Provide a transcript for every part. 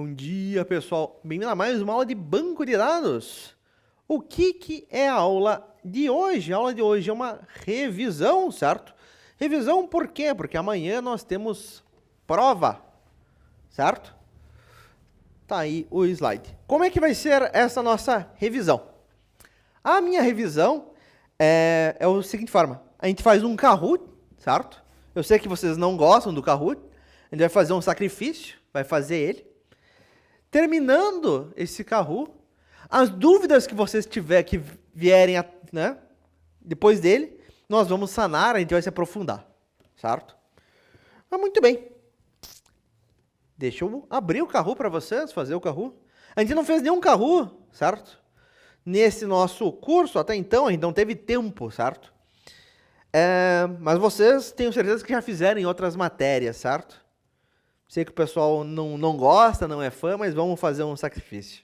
Bom dia, pessoal. Bem-vindo a mais uma aula de banco de dados. O que é a aula de hoje? A aula de hoje é uma revisão, certo? Revisão por quê? Porque amanhã nós temos prova, certo? Tá aí o slide. Como é que vai ser essa nossa revisão? A minha revisão é o seguinte forma. A gente faz um Kahoot, certo? Eu sei que vocês não gostam do Kahoot. A gente vai fazer um sacrifício, vai fazer ele. Terminando esse Kahoot, as dúvidas que vocês que vierem, né, depois dele, nós vamos sanar, a gente vai se aprofundar, certo? Mas muito bem. Deixa eu abrir o Kahoot para vocês, fazer o Kahoot. A gente não fez nenhum Kahoot, certo? Nesse nosso curso, até então, a gente não teve tempo, certo? Mas vocês, tenho certeza que já fizeram em outras matérias, certo? Sei que o pessoal não gosta, não é fã, mas vamos fazer um sacrifício.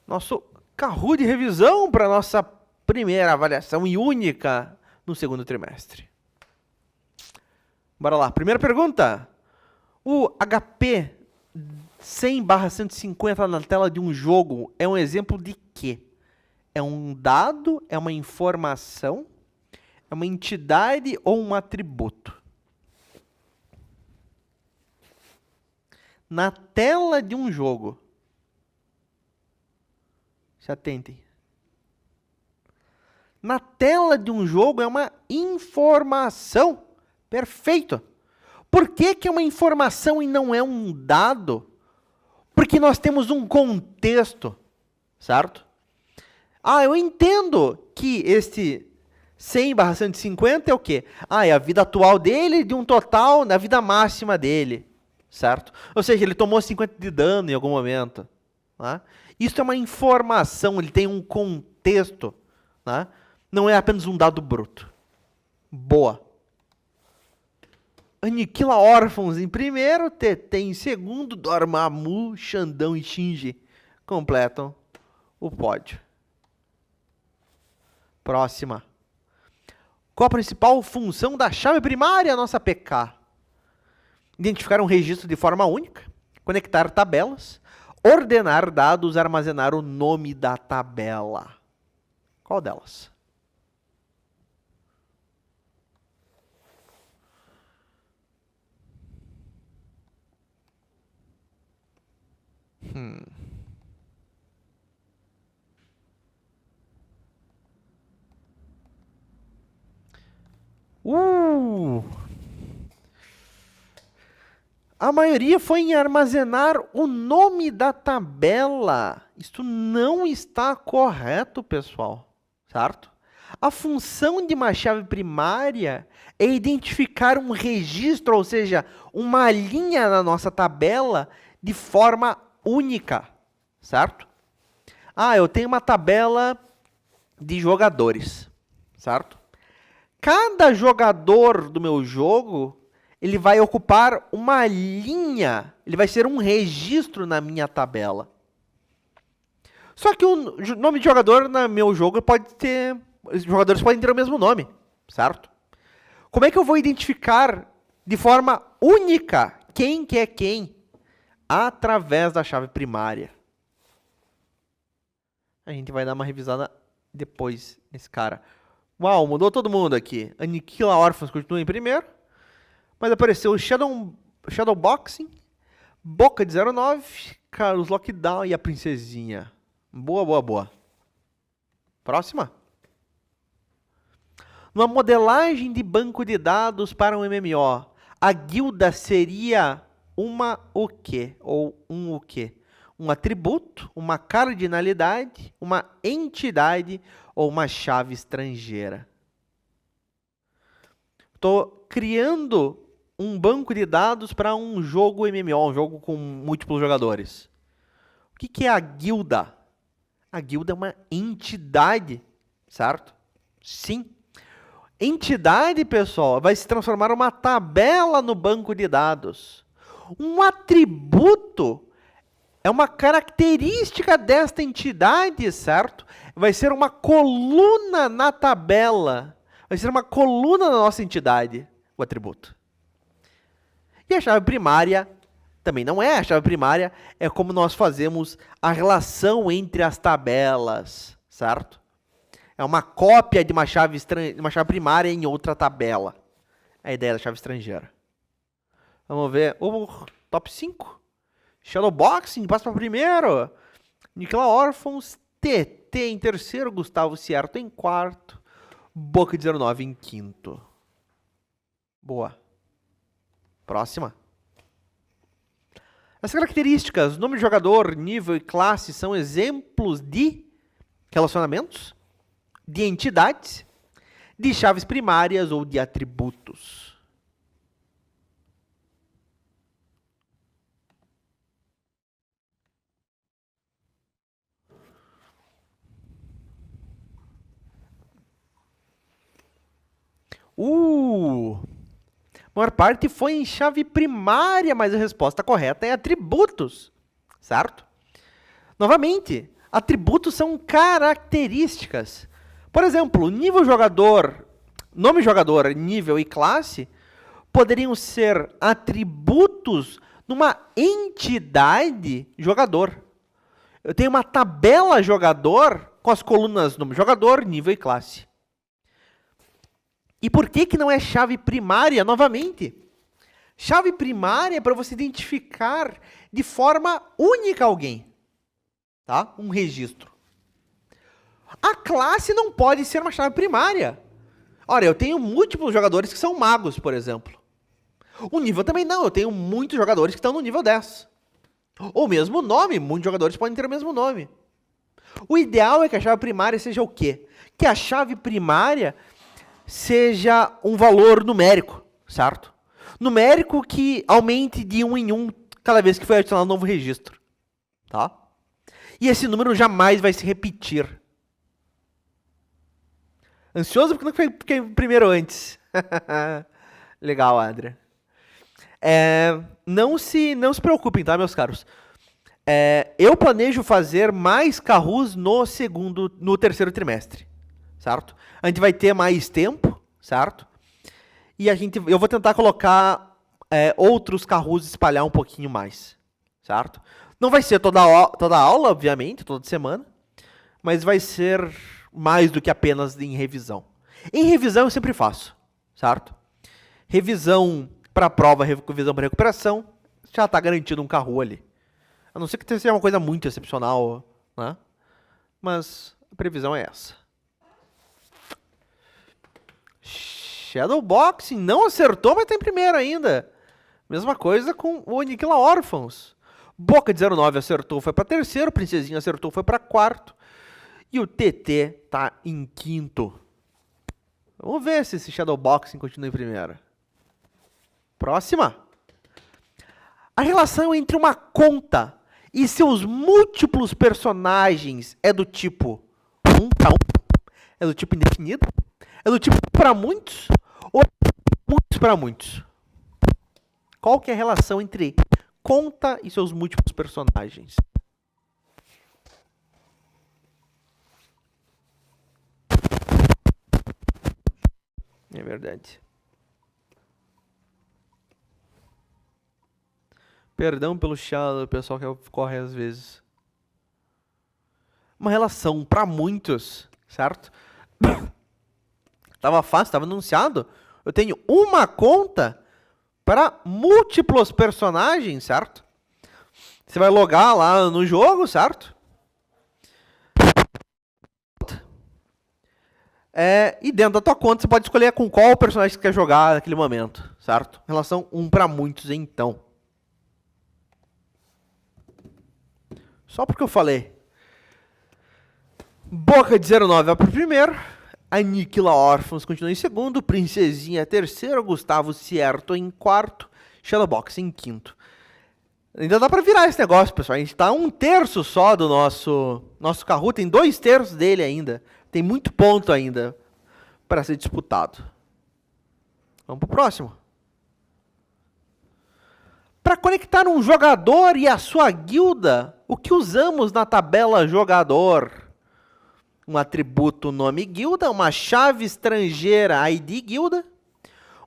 Nosso Kahoot de revisão para nossa primeira avaliação e única no segundo trimestre. Bora lá. Primeira pergunta. O HP 100/150 na tela de um jogo é um exemplo de quê? É um dado? É uma informação? É uma entidade ou um atributo? Na tela de um jogo. Se atentem. Na tela de um jogo é uma informação. Perfeito. Por que é uma informação e não é um dado? Porque nós temos um contexto, certo? Eu entendo que este 100/150 é o quê? É a vida atual dele de um total na vida máxima dele, certo? Ou seja, ele tomou 50 de dano em algum momento. Tá? Isso é uma informação, ele tem um contexto. Tá? Não é apenas um dado bruto. Boa. Aniquila órfãos em primeiro, TT em segundo, Dormammu, Xandão e Shinji completam o pódio. Próxima. Qual a principal função da chave primária, nossa PK? Identificar um registro de forma única, conectar tabelas, ordenar dados, armazenar o nome da tabela. Qual delas? A maioria foi em armazenar o nome da tabela. Isto não está correto, pessoal. Certo? A função de uma chave primária é identificar um registro, ou seja, uma linha na nossa tabela de forma única. Certo? Eu tenho uma tabela de jogadores. Certo? Cada jogador do meu jogo, ele vai ocupar uma linha, ele vai ser um registro na minha tabela. Só que o nome de jogador no meu jogo pode ter, os jogadores podem ter o mesmo nome, certo? Como é que eu vou identificar de forma única quem que é quem? Através da chave primária. A gente vai dar uma revisada depois nesse cara. Uau, mudou todo mundo aqui. Aniquila órfãos continua em primeiro. Mas apareceu o Shadowboxing, Boca de 09, Carlos Lockdown e a Princesinha. Boa, boa, boa. Próxima. Numa modelagem de banco de dados para um MMO, a guilda seria uma o quê? Ou um o quê? Um atributo, uma cardinalidade, uma entidade ou uma chave estrangeira. Estou criando um banco de dados para um jogo MMO, um jogo com múltiplos jogadores. O que é a guilda? A guilda é uma entidade, certo? Sim. Entidade, pessoal, vai se transformar numa tabela no banco de dados. Um atributo é uma característica desta entidade, certo? Vai ser uma coluna na tabela. Vai ser uma coluna na nossa entidade, o atributo. E a chave primária também não é. A chave primária é como nós fazemos a relação entre as tabelas, certo? É uma cópia de uma chave primária em outra tabela. É a ideia da chave estrangeira. Vamos ver o top 5. Shadowboxing, passa para primeiro. Nicola Orphans, TT em terceiro. Gustavo Cierto em quarto. Boca 19 em quinto. Boa. Próxima. As características, nome de jogador, nível e classe são exemplos de relacionamentos, de entidades, de chaves primárias ou de atributos. A maior parte foi em chave primária, mas a resposta correta é atributos, certo? Novamente, atributos são características. Por exemplo, nível jogador, nome jogador, nível e classe poderiam ser atributos numa entidade jogador. Eu tenho uma tabela jogador com as colunas nome jogador, nível e classe. E por que não é chave primária? Novamente, chave primária é para você identificar de forma única alguém, tá? Um registro. A classe não pode ser uma chave primária. Ora, eu tenho múltiplos jogadores que são magos, por exemplo. O nível também não, eu tenho muitos jogadores que estão no nível 10. Ou mesmo nome, muitos jogadores podem ter o mesmo nome. O ideal é que a chave primária seja o quê? Que a chave primária seja um valor numérico, certo? Numérico que aumente de 1 em 1 cada vez que for adicionado um novo registro, tá? E esse número jamais vai se repetir. Ansioso porque não fiquei primeiro antes. Legal, André. Não se preocupem, tá, meus caros? Eu planejo fazer mais Kahus no terceiro trimestre, certo? A gente vai ter mais tempo, certo? E eu vou tentar colocar outros Kahus, espalhar um pouquinho mais, certo? Não vai ser toda aula, obviamente, toda semana, mas vai ser mais do que apenas em revisão. Em revisão eu sempre faço, certo? Revisão para prova, revisão para recuperação, já está garantido um Kahu ali. A não ser que seja uma coisa muito excepcional, né? Mas a previsão é essa. Shadowboxing não acertou, mas está em primeiro ainda. Mesma coisa com o Aniquila Orphans. Boca 19 acertou, foi para terceiro. Princesinha acertou, foi para quarto. E o TT está em quinto. Vamos ver se esse Shadowboxing continua em primeiro. Próxima. A relação entre uma conta e seus múltiplos personagens é do tipo 1 para 1? É do tipo indefinido? É do tipo para muitos? Ou muitos para muitos? Qual que é a relação entre conta e seus múltiplos personagens? É verdade. Perdão pelo chato, pessoal que corre às vezes. Uma relação para muitos, certo? Tava fácil, tava anunciado. Eu tenho uma conta para múltiplos personagens, certo? Você vai logar lá no jogo, certo? E dentro da tua conta você pode escolher com qual personagem você quer jogar naquele momento, certo? Relação 1 para muitos, então. Só porque eu falei. Boca 19 vai para o primeiro. Aniquila Orphans continua em segundo. Princesinha terceiro. Gustavo Cierto em quarto. Shadowbox em quinto. Ainda dá para virar esse negócio, pessoal. A gente está 1/3 só do nosso Kahoot. Tem 2/3 dele ainda. Tem muito ponto ainda para ser disputado. Vamos pro próximo. Para conectar um jogador e a sua guilda, o que usamos na tabela jogador? Um atributo nome guilda, uma chave estrangeira ID guilda,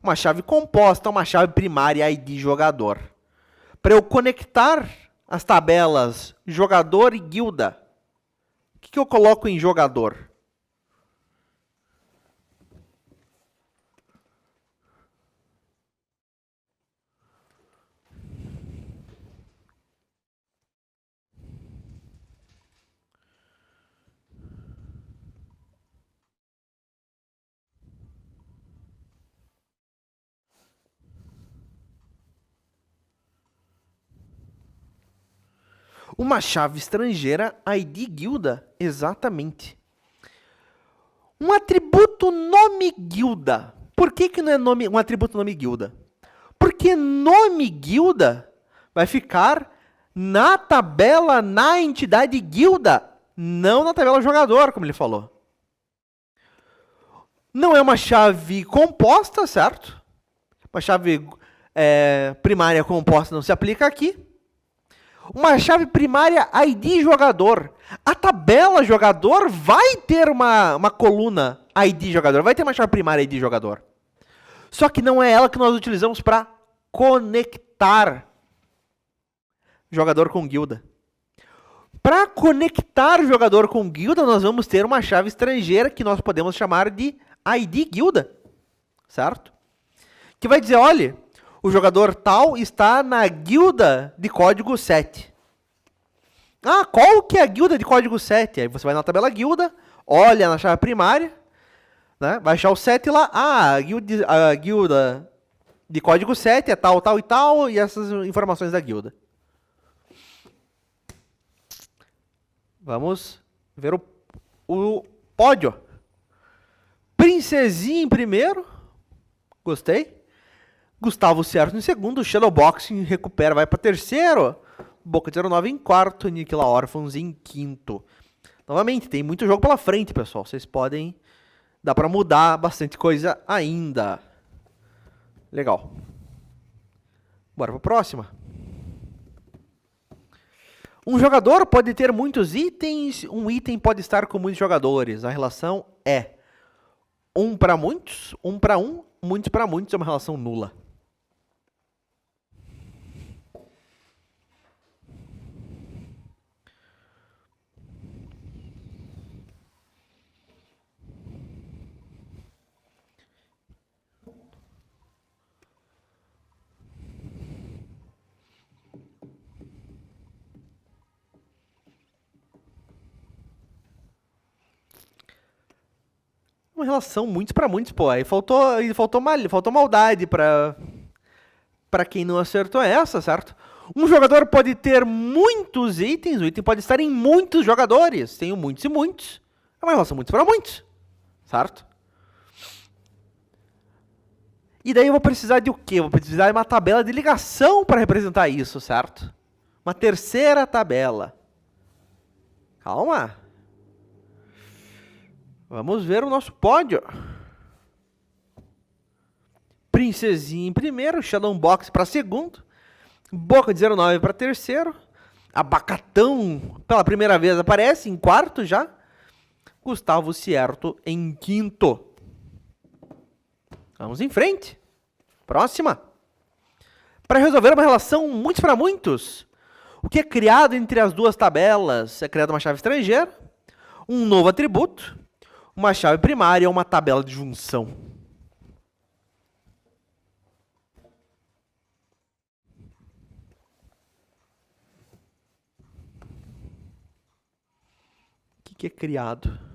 uma chave composta, uma chave primária ID jogador. Para eu conectar as tabelas jogador e guilda, o que eu coloco em jogador? Uma chave estrangeira ID guilda, exatamente. Um atributo nome guilda. Por que não é um atributo nome guilda? Porque nome guilda vai ficar na tabela, na entidade guilda, não na tabela jogador, como ele falou. Não é uma chave composta, certo? Uma chave primária composta não se aplica aqui. Uma chave primária ID jogador. A tabela jogador vai ter uma coluna ID jogador, vai ter uma chave primária ID jogador. Só que não é ela que nós utilizamos para conectar jogador com guilda. Para conectar jogador com guilda, nós vamos ter uma chave estrangeira que nós podemos chamar de ID guilda, certo? Que vai dizer, olha, o jogador tal está na guilda de código 7. Ah, qual que é a guilda de código 7? Aí você vai na tabela guilda, olha na chave primária, né? Vai achar o 7 lá. Ah, a guilda de código 7 é tal, tal e tal, e essas informações da guilda. Vamos ver o pódio. Princesinha em primeiro. Gostei. Gustavo Certo em segundo. Shadowboxing recupera, vai para terceiro. Boca de 09 em quarto. Aniquila Orphans em quinto. Novamente, tem muito jogo pela frente, pessoal. Vocês podem... Dá para mudar bastante coisa ainda. Legal. Bora para a próxima. Um jogador pode ter muitos itens, um item pode estar com muitos jogadores. A relação é um para muitos, um para um, muitos para muitos, é uma relação nula. Uma relação muitos para muitos, pô. Aí faltou maldade para quem não acertou essa, certo? Um jogador pode ter muitos itens, o item pode estar em muitos jogadores. Tenho muitos e muitos. É uma relação muitos para muitos, certo? E daí eu vou precisar de o quê? Eu vou precisar de uma tabela de ligação para representar isso, certo? Uma terceira tabela. Calma. Vamos ver o nosso pódio. Princesinha em primeiro, Shadowbox para segundo, Boca de 09 para terceiro, Abacatão pela primeira vez aparece em quarto já, Gustavo Certo em quinto. Vamos em frente. Próxima. Para resolver uma relação muitos para muitos, o que é criado entre as duas tabelas? É criada uma chave estrangeira, um novo atributo, uma chave primária ou uma tabela de junção. O que é criado?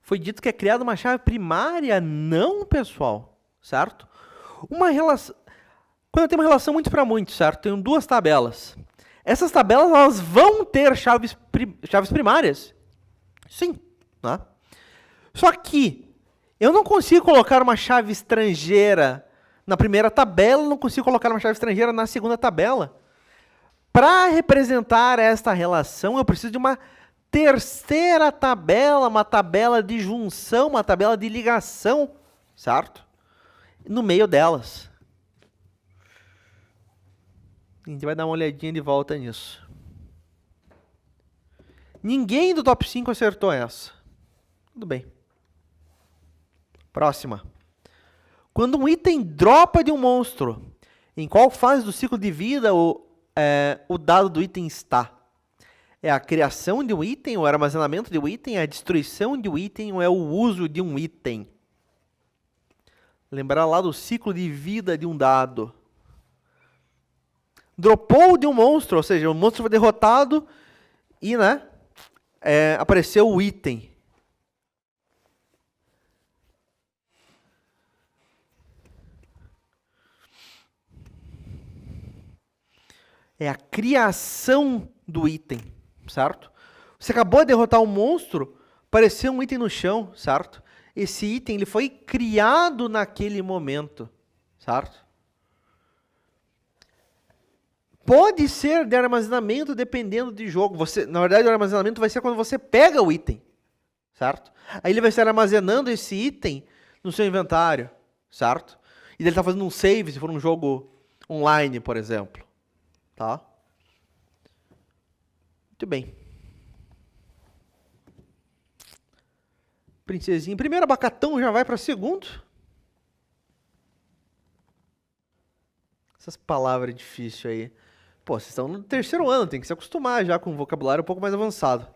Foi dito que é criada uma chave primária? Não, pessoal. Certo? Uma relação... Quando eu tenho uma relação muito para muito, certo? Tenho duas tabelas. Essas tabelas, elas vão ter chaves primárias? Sim. Né? Só que eu não consigo colocar uma chave estrangeira na primeira tabela, não consigo colocar uma chave estrangeira na segunda tabela. Para representar esta relação, eu preciso de uma terceira tabela, uma tabela de junção, uma tabela de ligação, certo? No meio delas. A gente vai dar uma olhadinha de volta nisso. Ninguém do top 5 acertou essa. Tudo bem. Próxima. Quando um item dropa de um monstro, em qual fase do ciclo de vida o dado do item está? É a criação de um item, ou é o armazenamento de um item, é a destruição de um item, ou é o uso de um item? Lembrar lá do ciclo de vida de um dado. Dropou de um monstro, ou seja, o monstro foi derrotado e, né, apareceu o item. É a criação do item, certo? Você acabou de derrotar um monstro, apareceu um item no chão, certo? Esse item ele foi criado naquele momento, certo? Pode ser de armazenamento dependendo de jogo. Na verdade, o armazenamento vai ser quando você pega o item, certo? Aí ele vai estar armazenando esse item no seu inventário, certo? E ele está fazendo um save, se for um jogo online, por exemplo. Tá? Muito bem. Princesinha. Primeiro abacatão já vai para segundo. Essas palavras difíceis aí. Pô, vocês estão no terceiro ano, tem que se acostumar já com um vocabulário um pouco mais avançado.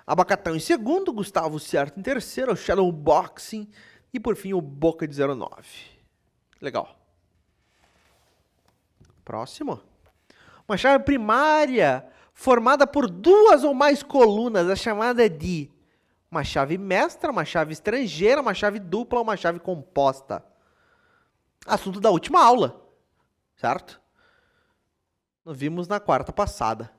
Abacatão em segundo, Gustavo Certo em terceiro, o Shadowboxing e por fim o Boca de 09. Legal. Próximo. Uma chave primária formada por duas ou mais colunas é chamada de uma chave mestra, uma chave estrangeira, uma chave dupla ou uma chave composta. Assunto da última aula, certo? Nós vimos na quarta passada.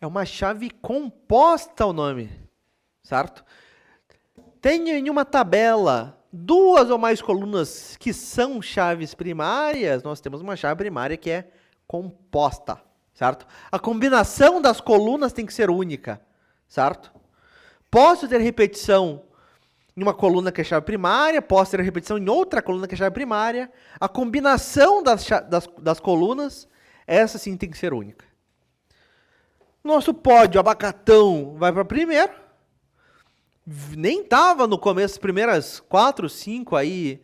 É uma chave composta o nome, certo? Tem em uma tabela duas ou mais colunas que são chaves primárias, nós temos uma chave primária que é composta, certo? A combinação das colunas tem que ser única, certo? Posso ter repetição em uma coluna que é chave primária, posso ter repetição em outra coluna que é chave primária. A combinação das colunas, essa sim tem que ser única. Nosso pódio, abacatão, vai para primeiro. Nem estava no começo, as primeiras 4, 5 aí.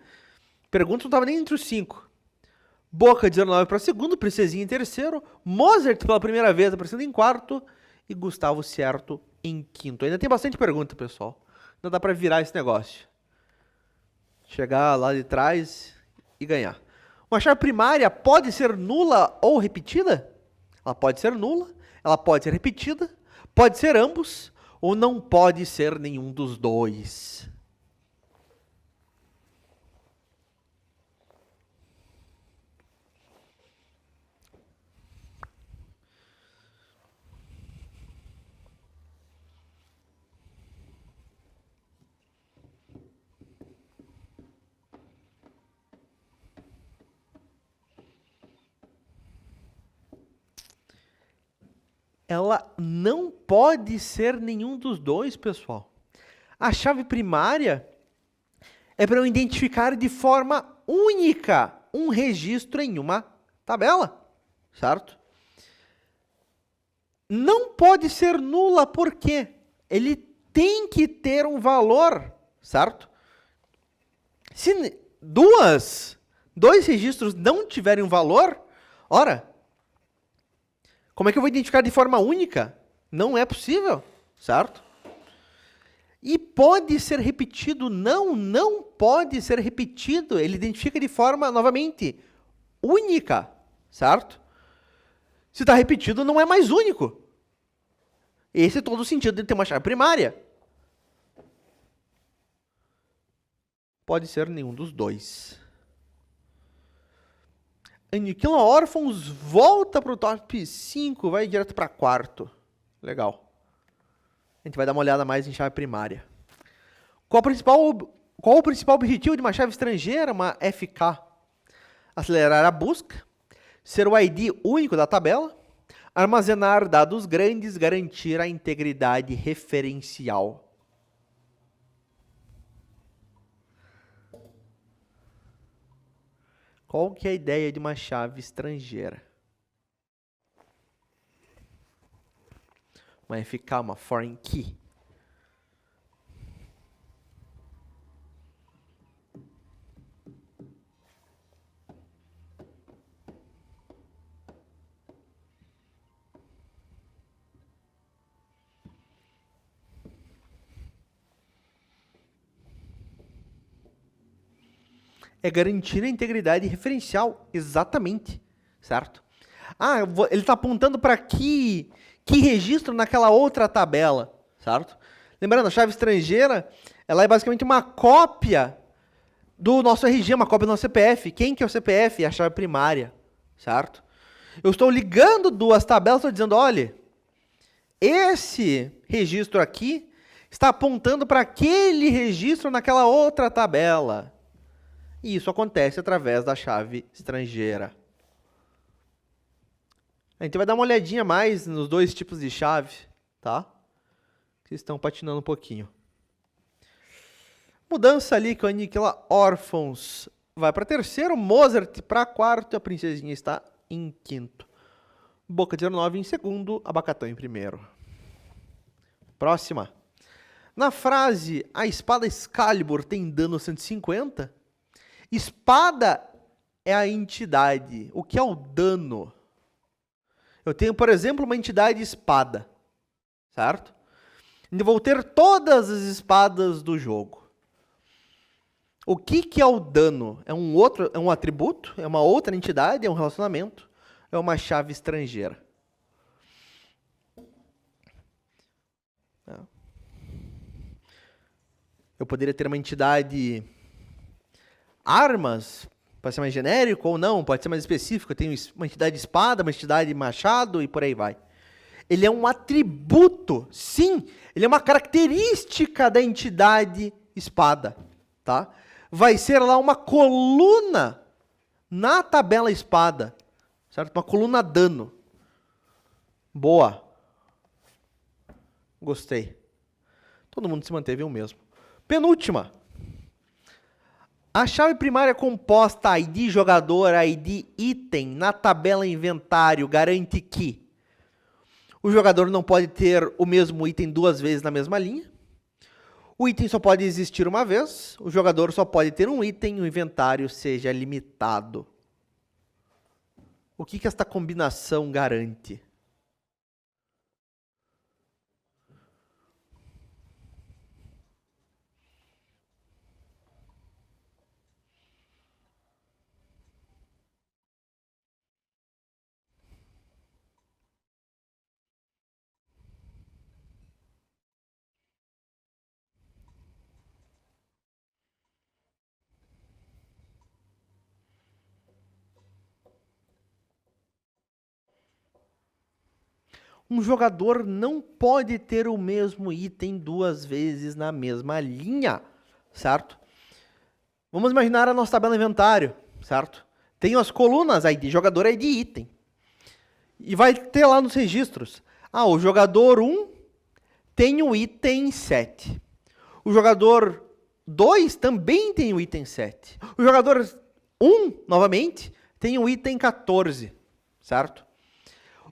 Perguntas não estava nem entre os 5. Boca 19 para segundo, Princesinha em terceiro. Mozart pela primeira vez aparecendo em quarto. E Gustavo Certo em quinto. Ainda tem bastante pergunta, pessoal. Ainda dá para virar esse negócio. Chegar lá de trás e ganhar. Uma chave primária pode ser nula ou repetida? Ela pode ser nula. Ela pode ser repetida, pode ser ambos, ou não pode ser nenhum dos dois. Ela não pode ser nenhum dos dois, pessoal. A chave primária é para eu identificar de forma única um registro em uma tabela, certo? Não pode ser nula, porque ele tem que ter um valor, certo? Se dois registros não tiverem um valor, ora, como é que eu vou identificar de forma única? Não é possível, certo? E pode ser repetido? Não pode ser repetido. Ele identifica de forma, novamente, única, certo? Se está repetido, não é mais único. Esse é todo o sentido de ter uma chave primária. Pode ser nenhum dos dois. Aniquila órfãos, volta para o top 5, vai direto para quarto. Legal. A gente vai dar uma olhada mais em chave primária. Qual o principal objetivo de uma chave estrangeira, uma FK? Acelerar a busca, ser o ID único da tabela, armazenar dados grandes, garantir a integridade referencial. Qual que é a ideia de uma chave estrangeira? Uma FK, uma foreign key. É garantir a integridade referencial, exatamente, certo? Ah, ele está apontando para que registro naquela outra tabela, certo? Lembrando, a chave estrangeira, ela é basicamente uma cópia do nosso RG, uma cópia do nosso CPF. Quem que é o CPF? É a chave primária, certo? Eu estou ligando duas tabelas, estou dizendo, olha, esse registro aqui está apontando para aquele registro naquela outra tabela. E isso acontece através da chave estrangeira. A gente vai dar uma olhadinha mais nos dois tipos de chave, tá? Que estão patinando um pouquinho. Mudança ali que o Aniquila órfãos vai para terceiro, Mozart para quarto e a princesinha está em quinto. Boca de 09 em segundo, Abacatão em primeiro. Próxima. Na frase, a espada Excalibur tem dano 150... Espada é a entidade. O que é o dano? Eu tenho, por exemplo, uma entidade espada, certo? Eu vou ter todas as espadas do jogo. O que é o dano? É um atributo? É uma outra entidade? É um relacionamento? É uma chave estrangeira? Eu poderia ter uma entidade armas, pode ser mais genérico ou não, pode ser mais específico. Eu tenho uma entidade espada, uma entidade machado e por aí vai. Ele é um atributo, sim, ele é uma característica da entidade espada, tá? Vai ser lá uma coluna na tabela espada, certo? Uma coluna dano. Boa. Gostei. Todo mundo se manteve o mesmo. Penúltima. A chave primária composta ID jogador, ID item na tabela inventário garante que o jogador não pode ter o mesmo item duas vezes na mesma linha. O item só pode existir uma vez. O jogador só pode ter um item e o inventário seja limitado. O que esta combinação garante? Um jogador não pode ter o mesmo item duas vezes na mesma linha, certo? Vamos imaginar a nossa tabela inventário, certo? Tem as colunas ID jogador, ID item. E vai ter lá nos registros. Ah, o jogador 1 tem o item 7. O jogador 2 também tem o item 7. O jogador 1, novamente, tem o item 14, certo?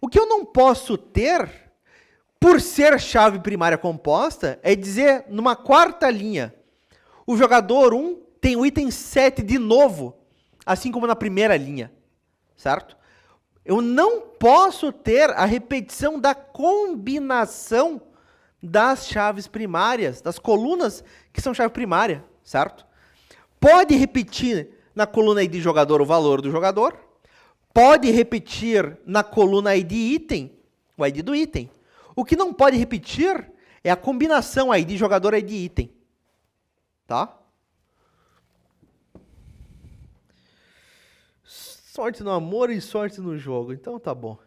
O que eu não posso ter, por ser chave primária composta, é dizer, numa quarta linha, o jogador 1 tem o item 7 de novo, assim como na primeira linha, certo? Eu não posso ter a repetição da combinação das chaves primárias, das colunas que são chave primária, certo? Pode repetir na coluna ID jogador o valor do jogador, pode repetir na coluna ID item, o ID do item. O que não pode repetir é a combinação ID jogador ID item. Tá? Sorte no amor e sorte no jogo. Então tá bom.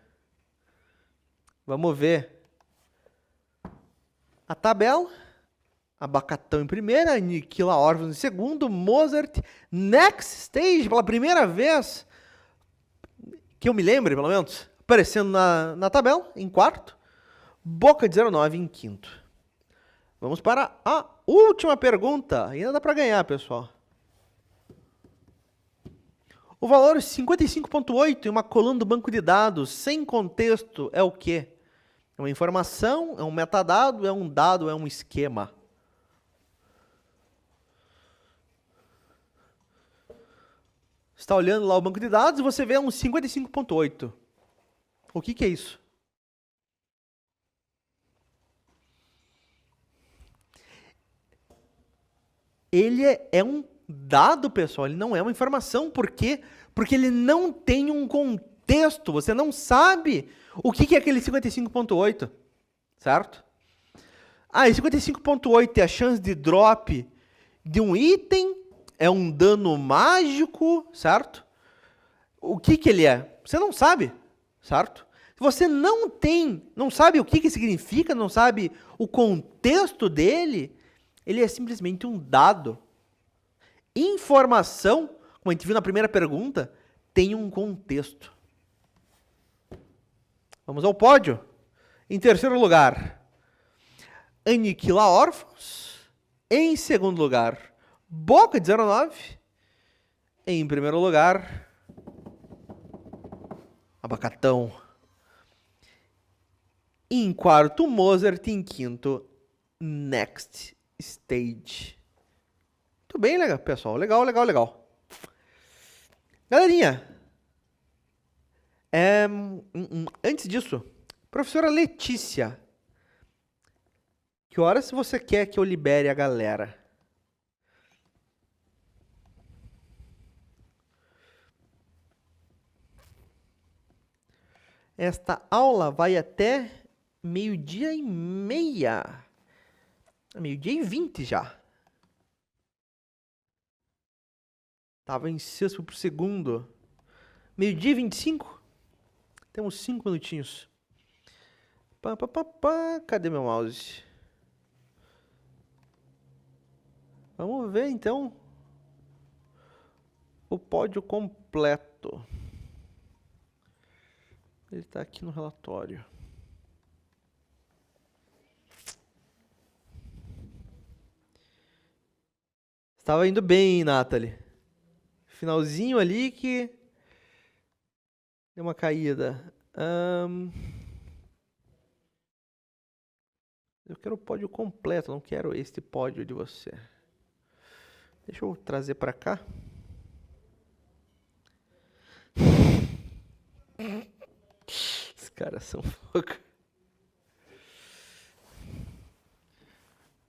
Vamos ver a tabela. Abacatão em primeira, Aniquila Orphans em segundo, Mozart, Next Stage pela primeira vez, que eu me lembre, pelo menos, aparecendo na tabela, em quarto, Boca de 09 em quinto. Vamos para a última pergunta, ainda dá para ganhar, pessoal. O valor 55.8 em uma coluna do banco de dados, sem contexto, é o quê? É uma informação, é um metadado, é um dado, é um esquema. Você está olhando lá o banco de dados e você vê um 55.8. O que é isso? Ele é um dado, pessoal, ele não é uma informação. Por quê? Porque ele não tem um contexto. Você não sabe o que é aquele 55.8, certo? Ah, e 55.8 é a chance de drop de um item, é um dano mágico, certo? O que ele é? Você não sabe, certo? Se você não sabe o que significa, não sabe o contexto dele, ele é simplesmente um dado. Informação, como a gente viu na primeira pergunta, tem um contexto. Vamos ao pódio. Em terceiro lugar, Aniquila Orphans. Em segundo lugar, Boca de 09. Em primeiro lugar, Abacatão. Em quarto, Mozart. Em quinto, Next Stage. Muito bem, legal, pessoal. Legal, legal, legal. Galerinha, antes disso, professora Letícia, que horas você quer que eu libere a galera? Esta aula vai até 12h30. 12h20 já. Tava em sexto por segundo. 12h25. Temos 5 minutinhos. Cadê meu mouse? Vamos ver então o pódio completo. Ele está aqui no relatório. Estava indo bem, Nathalie. Finalzinho ali que deu uma caída. Eu quero o pódio completo, não quero este pódio de você. Deixa eu trazer para cá. Os caras são fogo.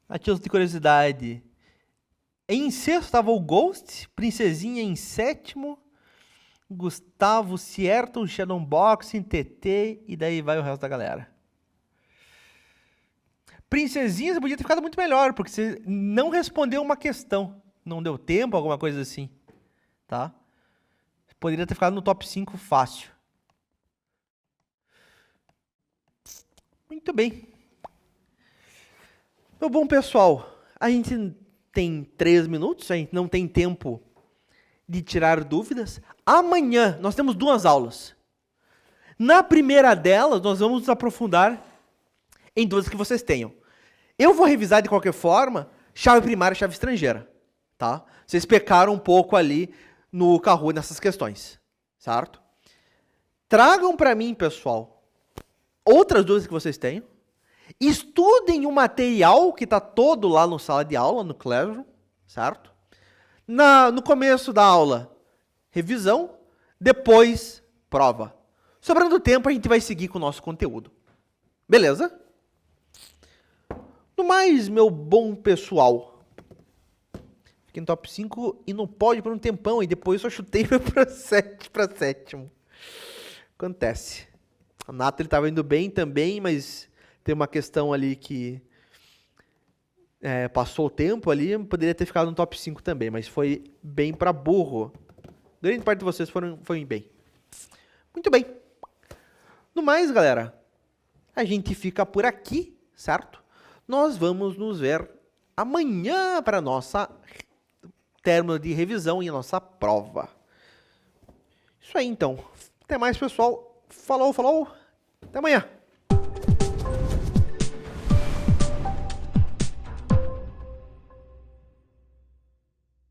A título de curiosidade, em sexto estava o Ghost, Princesinha em sétimo, Gustavo, Sierton, Shadowbox, TT, e daí vai o resto da galera. Princesinha, você podia ter ficado muito melhor, porque você não respondeu uma questão. Não deu tempo, alguma coisa assim. Tá? Poderia ter ficado no top 5 fácil. Muito bem. Meu bom pessoal, a gente tem 3 minutos, a gente não tem tempo de tirar dúvidas. Amanhã nós temos 2 aulas. Na primeira delas, nós vamos nos aprofundar em dúvidas que vocês tenham. Eu vou revisar de qualquer forma chave primária e chave estrangeira. Tá? Vocês pecaram um pouco ali no Kahoot nessas questões. Certo? Tragam para mim, pessoal, outras dúvidas que vocês tenham. Estudem o material que está todo lá no sala de aula, no Classroom, certo? No começo da aula, revisão, depois, prova. Sobrando tempo, a gente vai seguir com o nosso conteúdo. Beleza? No mais, meu bom pessoal, fiquei no top 5 e não pode por um tempão, e depois só chutei para sétimo. Acontece. A Nathalie estava indo bem também, mas tem uma questão ali que passou o tempo ali, poderia ter ficado no top 5 também, mas foi bem para burro. Grande parte de vocês foi bem. Muito bem. No mais, galera, a gente fica por aqui, certo? Nós vamos nos ver amanhã para nossa término de revisão e a nossa prova. Isso aí, então. Até mais, pessoal. Falou, falou. Até amanhã.